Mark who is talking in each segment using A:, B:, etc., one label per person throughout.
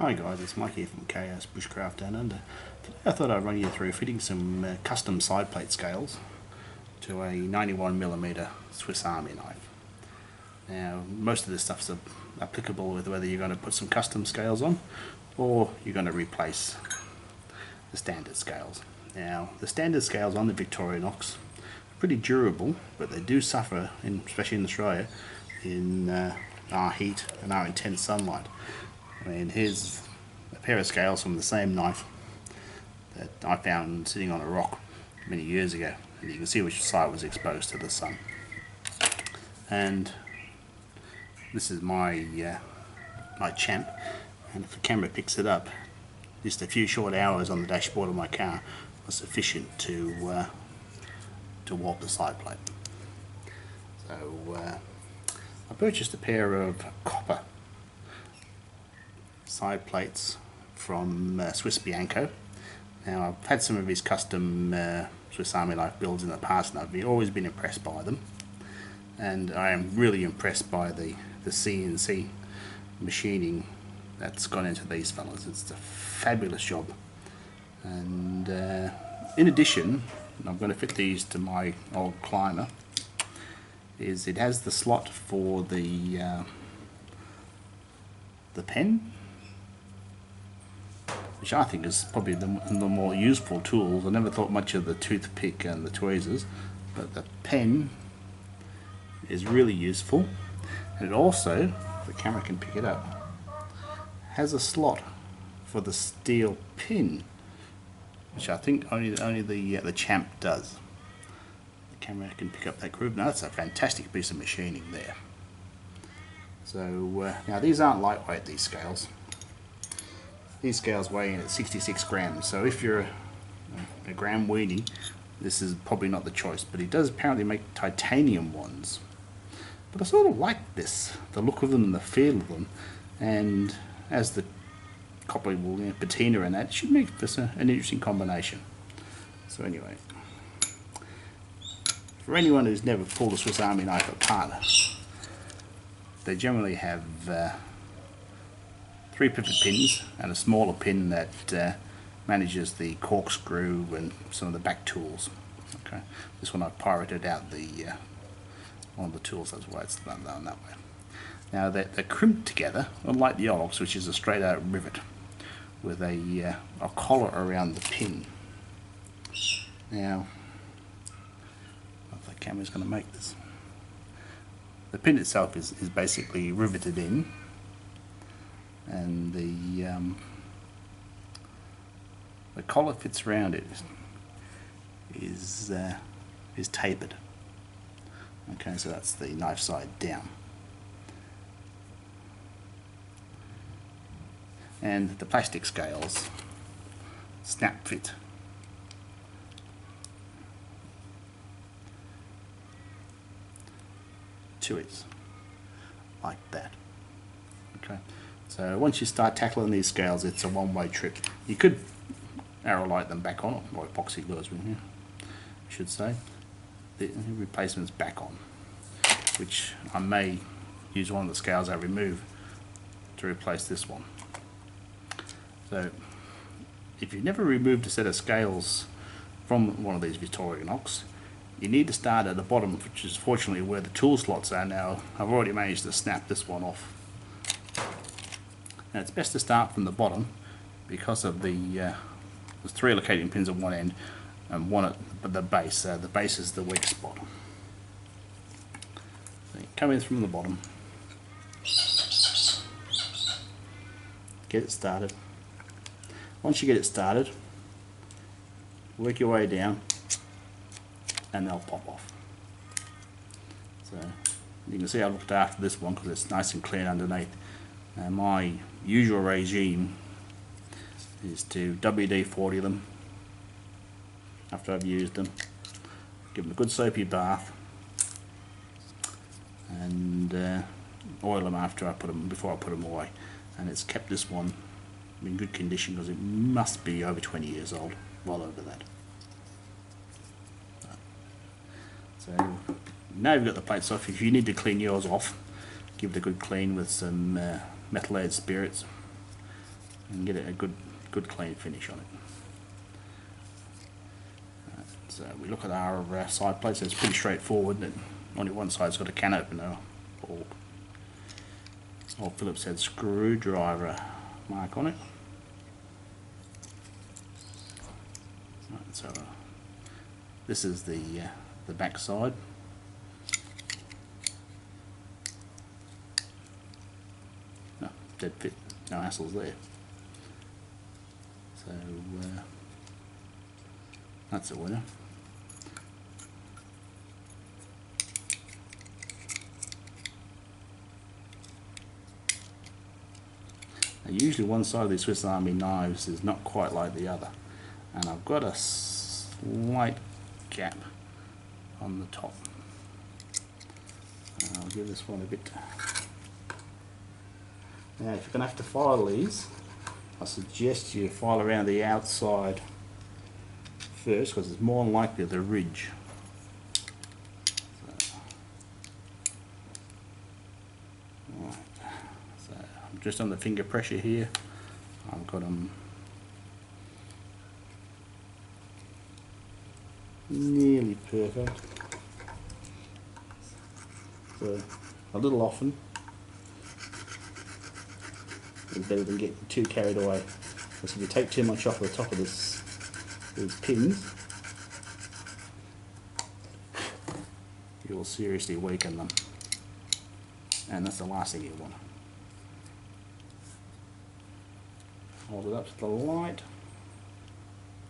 A: Hi guys, it's Mike here from KS Bushcraft Down Under. Today I thought I'd run you through fitting some custom side plate scales to a 91mm Swiss Army knife. Now most of this stuff's applicable with whether you're going to put some custom scales on or you're going to replace the standard scales. Now the standard scales on the Victorinox are pretty durable, but they do suffer, especially in Australia, in our heat and our intense sunlight. I mean, here's a pair of scales from the same knife that I found sitting on a rock many years ago, and you can see which side was exposed to the sun. And this is my champ, and if the camera picks it up, just a few short hours on the dashboard of my car was sufficient to warp the side plate. So I purchased a pair of copper side plates from Swiss Bianco. Now I've had some of his custom Swiss Army knife builds in the past, and I've always been impressed by them, and I am really impressed by the CNC machining that's gone into these fellas. It's a fabulous job, and in addition, I'm going to fit these to my old climber. It has the slot for the pen, which I think is probably the more useful tools. I never thought much of the toothpick and the tweezers, but the pen is really useful. And it also, if the camera can pick it up, has a slot for the steel pin, which I think only the champ does. The camera can pick up that groove. Now that's a fantastic piece of machining there. So now these aren't lightweight, these scales. These scales weigh in at 66 grams, so if you're a gram weenie, this is probably not the choice, but he does apparently make titanium ones. But I sort of like this, the look of them and the feel of them, and as the copper will, patina and that, it should make this an interesting combination. So anyway, for anyone who's never pulled a Swiss Army knife apart, they generally have 3 pivot pins and a smaller pin that manages the corkscrew and some of the back tools. Okay, this one I pirated out one of the tools. That's why it's done that way. Now they're crimped together, unlike the Olox, which is a straight out rivet with a collar around the pin. Now, I don't know if the camera's going to make this. The pin itself is basically riveted in, and the collar fits around it is tapered. Okay, so that's the knife side down, and the plastic scales snap fit to it like that. Okay, so once you start tackling these scales, it's a one-way trip. You could arrow light them back on, or epoxy glue, I should say. The replacement's back on, which I may use one of the scales I remove to replace this one. So if you've never removed a set of scales from one of these Victorinox, you need to start at the bottom, which is fortunately where the tool slots are now. I've already managed to snap this one off. Now it's best to start from the bottom because of there's 3 locating pins at one end and one at the base. The base is the weak spot. So you come in from the bottom, get it started. Once you get it started, work your way down and they'll pop off. So you can see I looked after this one because it's nice and clean underneath. And my usual regime is to WD-40 them after I've used them, give them a good soapy bath, and oil them after before I put them away. And it's kept this one in good condition because it must be over 20 years old, well over that. So now you've got the plates off. If you need to clean yours off, give it a good clean with some methylated spirits, and get a good clean finish on it. So we look at our side plates. It's pretty straightforward. Only one side's got a can opener or Phillips head screwdriver mark on it. Right, so this is the back side. No, dead fit, no hassles there. So that's a winner. Now, usually one side of the Swiss Army knives is not quite like the other, and I've got a slight gap on the top. I'll give this one a bit. Now if you're going to have to file these, I suggest you file around the outside first, because it's more likely the ridge. Right. So I'm just on the finger pressure here. I've got them nearly perfect. So a little often is better than getting too carried away. Because if you take too much off the top of these pins, you'll seriously weaken them, and that's the last thing you want. Hold it up to the light.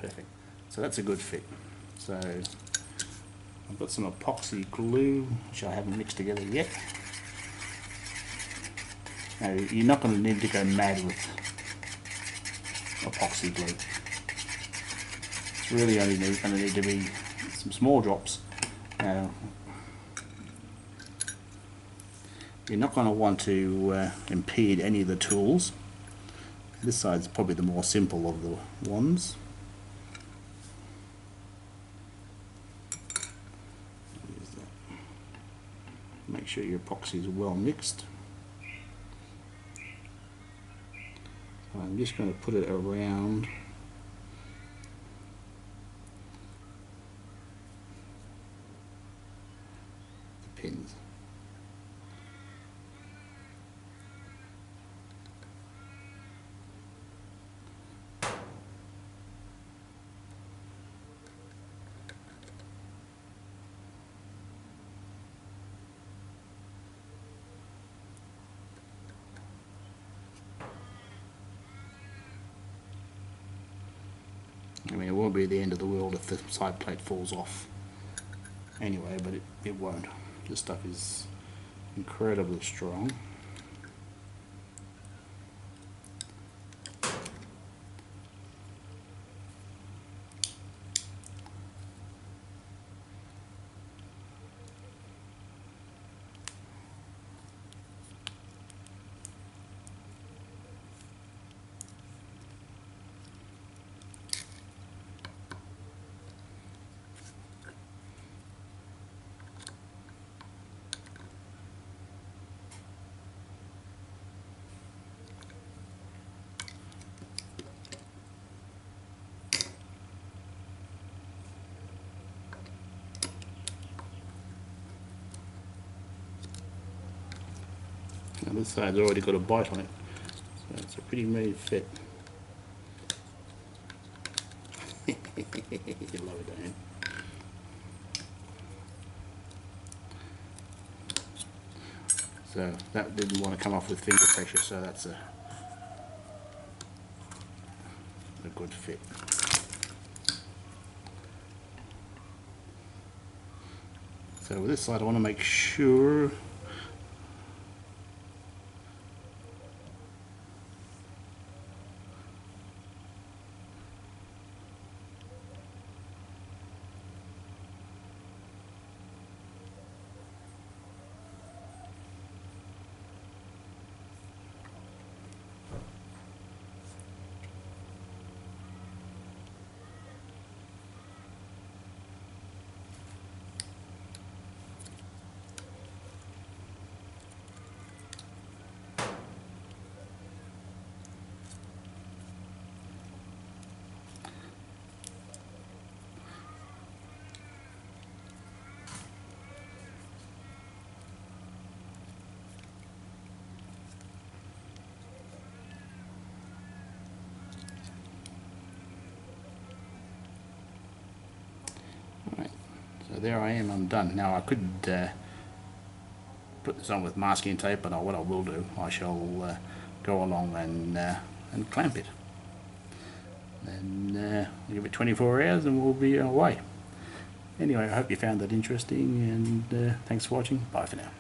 A: Perfect. So that's a good fit. So I've got some epoxy glue which I haven't mixed together yet. Now you're not going to need to go mad with epoxy glue. It's really only going to need to be some small drops. You're not going to want to impede any of the tools. This side's probably the more simple of the ones. Make sure your epoxy is well mixed. I'm just going to put it around the pins. I mean, it won't be the end of the world if the side plate falls off anyway, but it won't. This stuff is incredibly strong. Now this side's already got a bite on it, so it's a pretty mean fit. You lower down. So that didn't want to come off with finger pressure, so that's a good fit. So with this side I want to make sure So there I am, I'm done. Now I could put this on with masking tape, but what I will do, I shall go along and clamp it. And I'll give it 24 hours and we'll be away. Anyway, I hope you found that interesting, and thanks for watching. Bye for now.